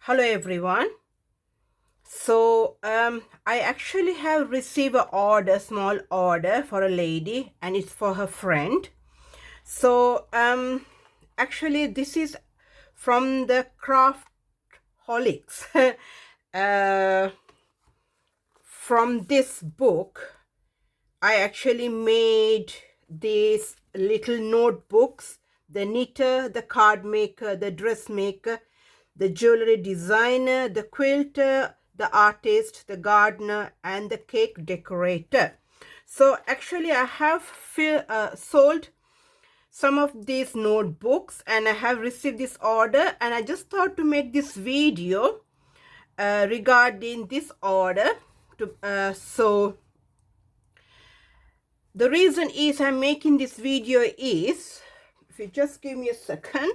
Hello everyone. I actually have received a small order for a lady, and it's for her friend. Actually this is from the Craftholics. uh, from this book, I actually made these little notebooks: the knitter, the card maker, the dressmaker, the jewelry designer, the quilter, the artist, the gardener, and the cake decorator. So actually I have sold some of these notebooks, and I have received this order, and I just thought to make this video regarding this order. The reason is I'm making this video is, if you just give me a second,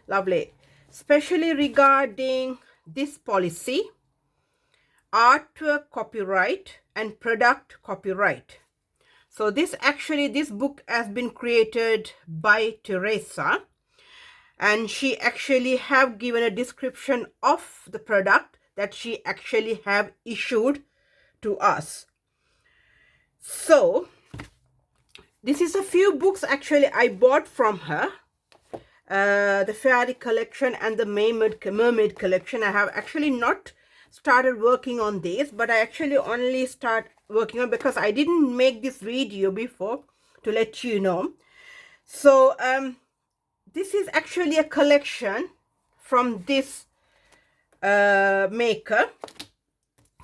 lovely, especially regarding this policy: artwork copyright and product copyright. So this book has been created by Teresa, and she actually have given a description of the product that she actually have issued to us. So this is a few books actually I bought from her. The fairy collection and the mermaid collection. I have actually not started working on this, but I actually only start working on because I didn't make this video before to let you know. So this is actually a collection from this maker,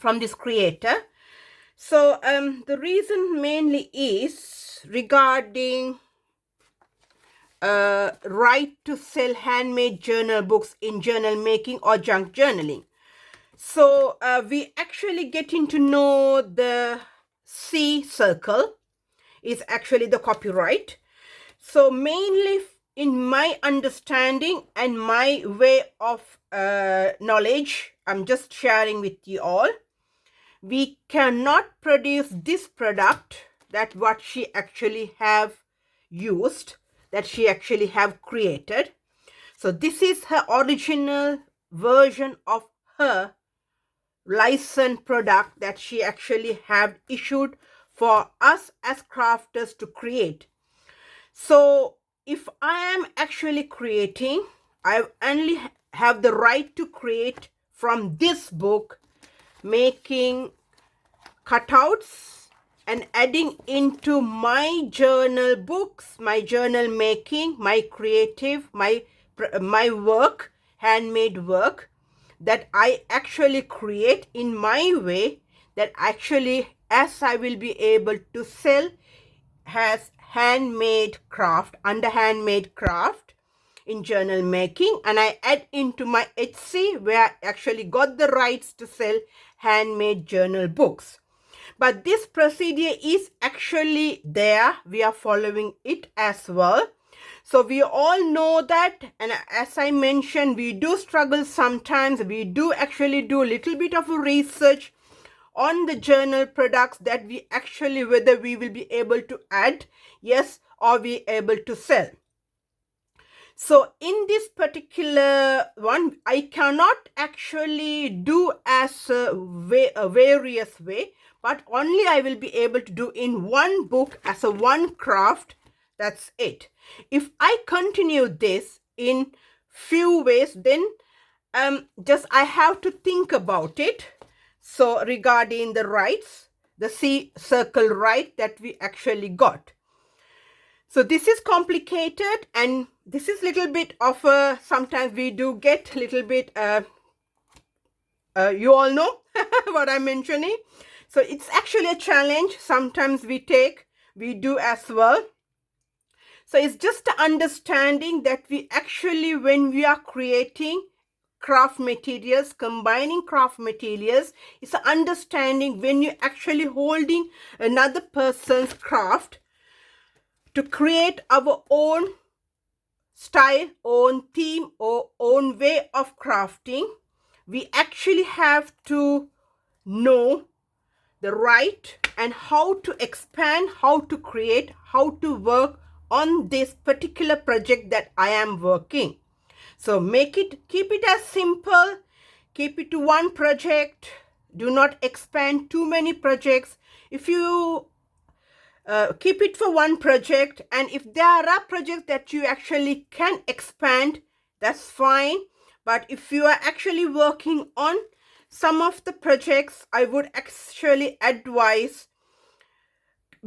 from this creator. So the reason mainly is regarding right to sell handmade journal books in journal making or junk journaling. So we actually getting to know the C circle is actually the copyright. So mainly in my understanding and my way of knowledge, I'm just sharing with you all. We cannot produce this product, that what she actually have used, that she actually have created. So this is her original version of her licensed product that she actually have issued for us as crafters to create. So if I am actually creating, I only have the right to create from this book, making cutouts and adding into my journal books, my journal making, my creative, my work, handmade work that I actually create in my way, that actually as I will be able to sell as handmade craft, under handmade craft in journal making, and I add into my Etsy, where I actually got the rights to sell handmade journal books. But this procedure is actually there. We are following it as well. So we all know that, and as I mentioned, we do struggle sometimes. We do actually do a little bit of a research on the journal products, that we actually, whether we will be able to add, yes, or be able to sell. So in this particular one, I cannot actually do as a various way, but only I will be able to do in one book as a one craft. That's it. If I continue this in few ways, then just I have to think about it. So regarding the rights, the C circle right that we actually got. So this is complicated, and this is little bit of a, sometimes we do get little bit, you all know what I'm mentioning. So it's actually a challenge. Sometimes we do as well. So it's just the understanding that we actually, when we are creating craft materials, combining craft materials, it's an understanding when you're actually holding another person's craft to create our own style, own theme, or own way of crafting. We actually have to know the right and how to expand, how to create, how to work on this particular project that I am working. So keep it as simple, Keep it to one project. Do not expand too many projects. If you keep it for one project, and if there are projects that you actually can expand, that's fine. But if you are actually working on some of the projects, I would actually advise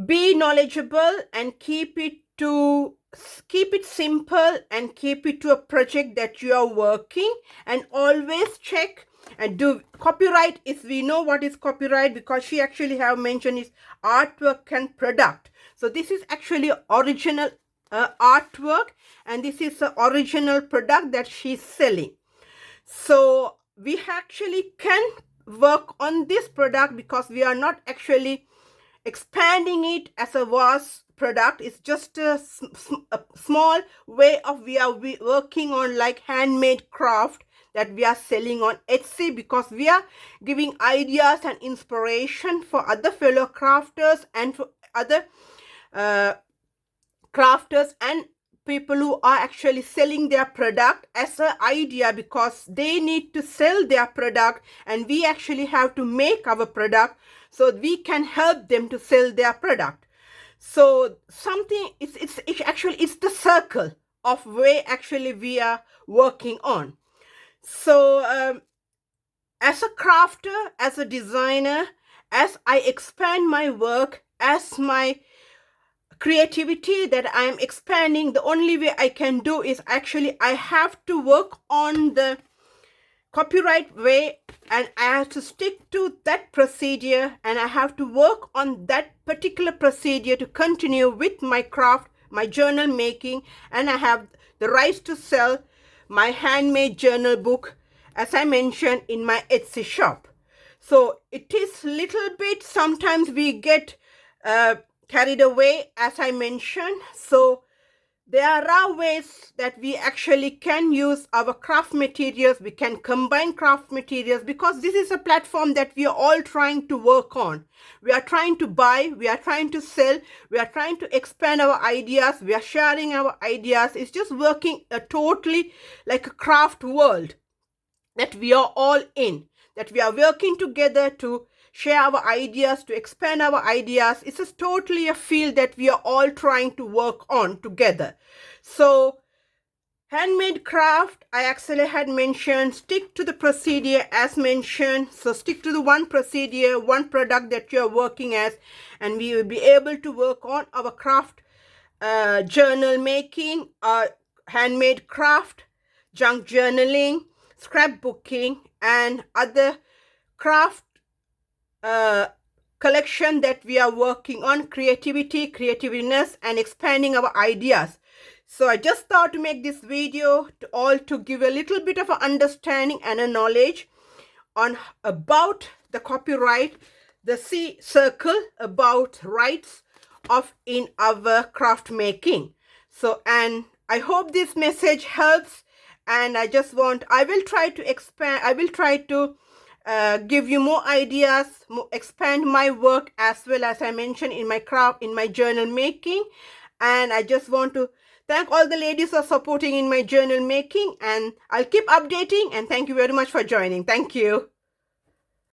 be knowledgeable and keep it simple and keep it to a project that you are working, and always check and do copyright. If we know what is copyright, because she actually have mentioned is artwork and product. So this is actually original artwork, and this is the original product that she's selling. So we actually can work on this product because we are not actually expanding it as a vast product. It's just a small way of we are working on like handmade craft that we are selling on Etsy, because we are giving ideas and inspiration for other fellow crafters and for other crafters and people who are actually selling their product as an idea, because they need to sell their product and we actually have to make our product so we can help them to sell their product. So something it's actually it's the circle of where actually we are working on. So as a crafter, as a designer, as I expand my work, as my creativity that I am expanding, the only way I can do is actually I have to work on the copyright way, and I have to stick to that procedure, and I have to work on that particular procedure to continue with my craft, my journal making, and I have the rights to sell my handmade journal book, as I mentioned, in my Etsy shop. So it is little bit, sometimes we get carried away, as I mentioned. So there are ways that we actually can use our craft materials. We can combine craft materials, because this is a platform that we are all trying to work on. We are trying to buy, we are trying to sell, we are trying to expand our ideas, we are sharing our ideas. It's just working a totally like a craft world that we are all in, that we are working together to share our ideas, to expand our ideas. It's just totally a field that we are all trying to work on together. So handmade craft, I actually had mentioned, stick to the procedure as mentioned. So stick to the one procedure, one product that you are working as, and we will be able to work on our craft journal making, handmade craft, junk journaling, scrapbooking, and other craft collection that we are working on, creativeness, and expanding our ideas. So I just thought to make this video to give a little bit of an understanding and a knowledge on about the copyright, the C circle, about rights of in our craft making. So, and I hope this message helps, and I will try to expand, I will try to give you more ideas, expand my work, as well as I mentioned in my craft, in my journal making. And I just want to thank all the ladies who are supporting in my journal making, and I'll keep updating, and thank you very much for joining. Thank you.